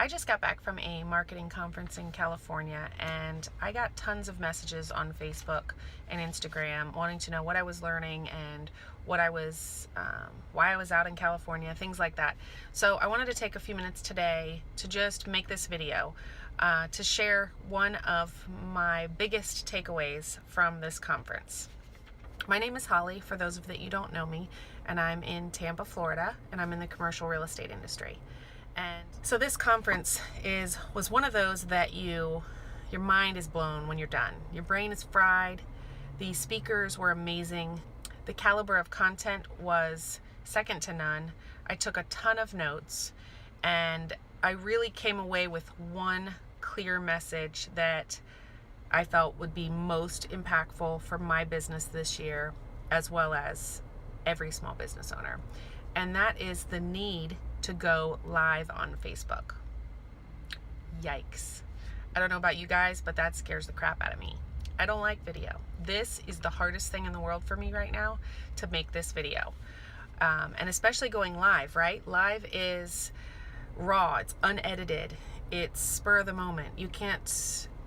I just got back from a marketing conference in California, and I got tons of messages on Facebook and Instagram wanting to know what I was learning and what I was, why I was out in California, things like that. So I wanted to take a few minutes today to just make this video to share one of my biggest takeaways from this conference. My name is Holly, for those of that you don't know me, and I'm in Tampa, Florida, and I'm in the commercial real estate industry. And so this conference was one of those that your mind is blown when you're done. Your brain is fried. The speakers were amazing. The caliber of content was second to none. I took a ton of notes, and I really came away with one clear message that I felt would be most impactful for my business this year, as well as every small business owner. And that is the need to go live on Facebook. Yikes. I don't know about you guys, but that scares the crap out of me. I don't like video. This is the hardest thing in the world for me right now, to make this video. And especially going live, right? Live is raw, it's unedited, it's spur of the moment. You can't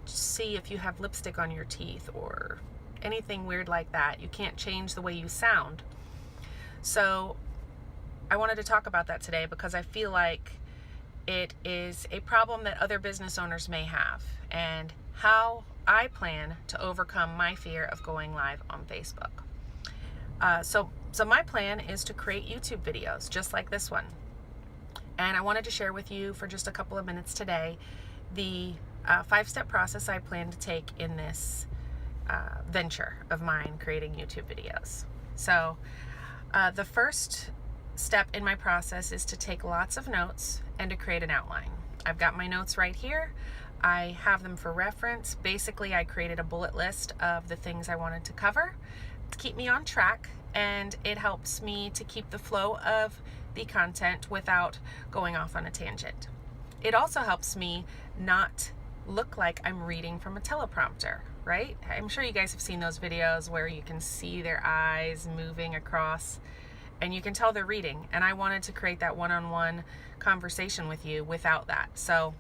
see if you have lipstick on your teeth or anything weird like that. You can't change the way you sound. So I wanted to talk about that today because I feel like it is a problem that other business owners may have, and how I plan to overcome my fear of going live on Facebook. So my plan is to create YouTube videos just like this one. And I wanted to share with you for just a couple of minutes today the 5-step process I plan to take in this venture of mine, creating YouTube videos. So the first step in my process is to take lots of notes and to create an outline. I've got my notes right here. I have them for reference. Basically, I created a bullet list of the things I wanted to cover to keep me on track, and it helps me to keep the flow of the content without going off on a tangent. It also helps me not look like I'm reading from a teleprompter, right? I'm sure you guys have seen those videos where you can see their eyes moving across and you can tell they're reading, and I wanted to create that one-on-one conversation with you without that. So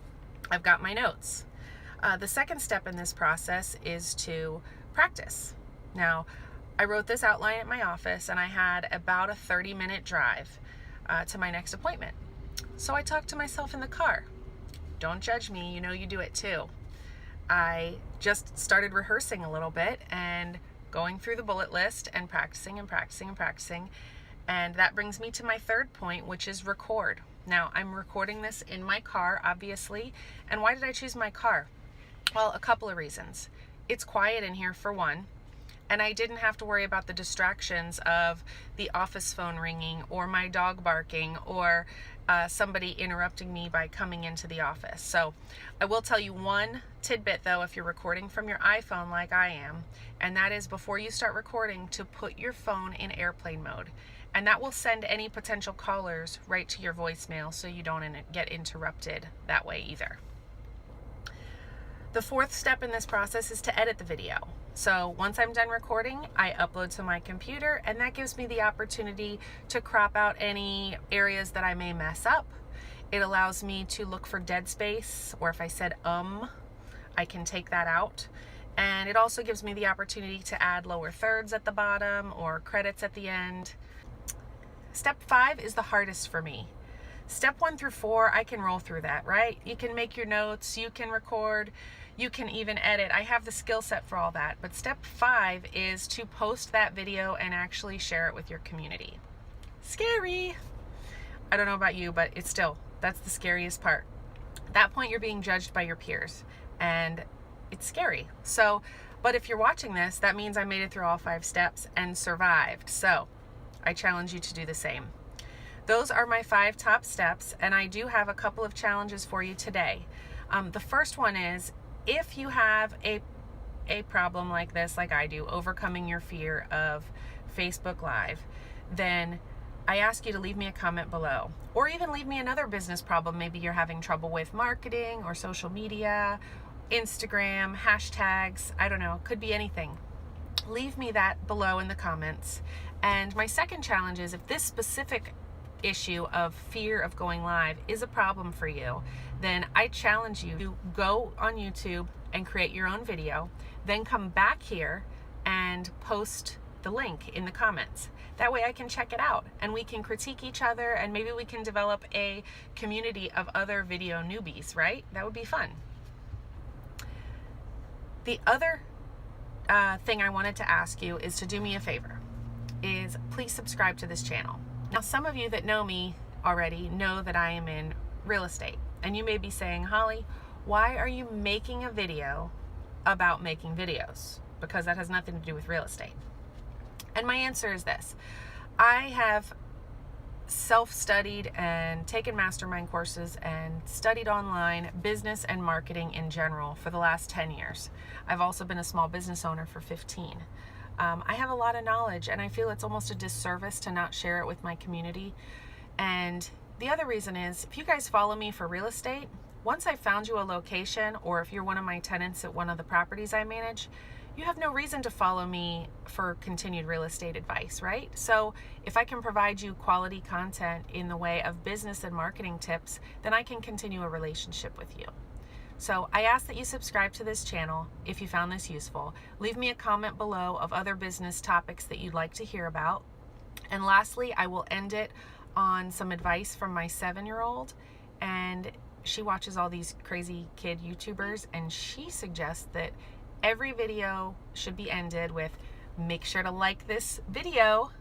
I've got my notes. The second step in this process is to practice. Now, I wrote this outline at my office, and I had about a 30-minute drive to my next appointment. So I talked to myself in the car. Don't judge me, you know you do it too. I just started rehearsing a little bit and going through the bullet list and practicing and practicing and practicing. And that brings me to my third point, which is record. Now, I'm recording this in my car, obviously. And why did I choose my car? Well, a couple of reasons. It's quiet in here, for one, and I didn't have to worry about the distractions of the office phone ringing or my dog barking or somebody interrupting me by coming into the office. So I will tell you one tidbit, though, if you're recording from your iPhone like I am, and that is, before you start recording, to put your phone in airplane mode. And that will send any potential callers right to your voicemail, so you don't get interrupted that way either. The fourth step in this process is to edit the video. So once I'm done recording, I upload to my computer, and that gives me the opportunity to crop out any areas that I may mess up. It allows me to look for dead space, or if I said I can take that out. And it also gives me the opportunity to add lower thirds at the bottom or credits at the end. Step 5 is the hardest for me. Step 1 through 4, I can roll through that, right? You can make your notes, you can record, you can even edit. I have the skill set for all that. But step 5 is to post that video and actually share it with your community. Scary. I don't know about you, but that's the scariest part. At that point, you're being judged by your peers, and it's scary. So, but if you're watching this, that means I made it through all 5 steps and survived. So I challenge you to do the same. Those are my 5 top steps, and I do have a couple of challenges for you today. The first one is, if you have a problem like this, like I do, overcoming your fear of Facebook Live, then I ask you to leave me a comment below, or even leave me another business problem. Maybe you're having trouble with marketing or social media, Instagram, hashtags, I don't know, could be anything. Leave me that below in the comments. And my second challenge is, if this specific issue of fear of going live is a problem for you, then I challenge you to go on YouTube and create your own video, then come back here and post the link in the comments. That way I can check it out and we can critique each other, and maybe we can develop a community of other video newbies, right? That would be fun. The other thing I wanted to ask you is to do me a favor, is please subscribe to this channel. Now, some of you that know me already know that I am in real estate, and you may be saying, Holly, why are you making a video about making videos? Because that has nothing to do with real estate. And my answer is this: I have self-studied and taken mastermind courses and studied online business and marketing in general for the last 10 years. I've also been a small business owner for 15. I have a lot of knowledge, and I feel it's almost a disservice to not share it with my community. And the other reason is, if you guys follow me for real estate, once I found you a location, or if you're one of my tenants at one of the properties I manage, you have no reason to follow me for continued real estate advice, right? So if I can provide you quality content in the way of business and marketing tips, then I can continue a relationship with you. So I ask that you subscribe to this channel if you found this useful. Leave me a comment below of other business topics that you'd like to hear about. And lastly, I will end it on some advice from my 7-year-old. And she watches all these crazy kid YouTubers, and she suggests that every video should be ended with, make sure to like this video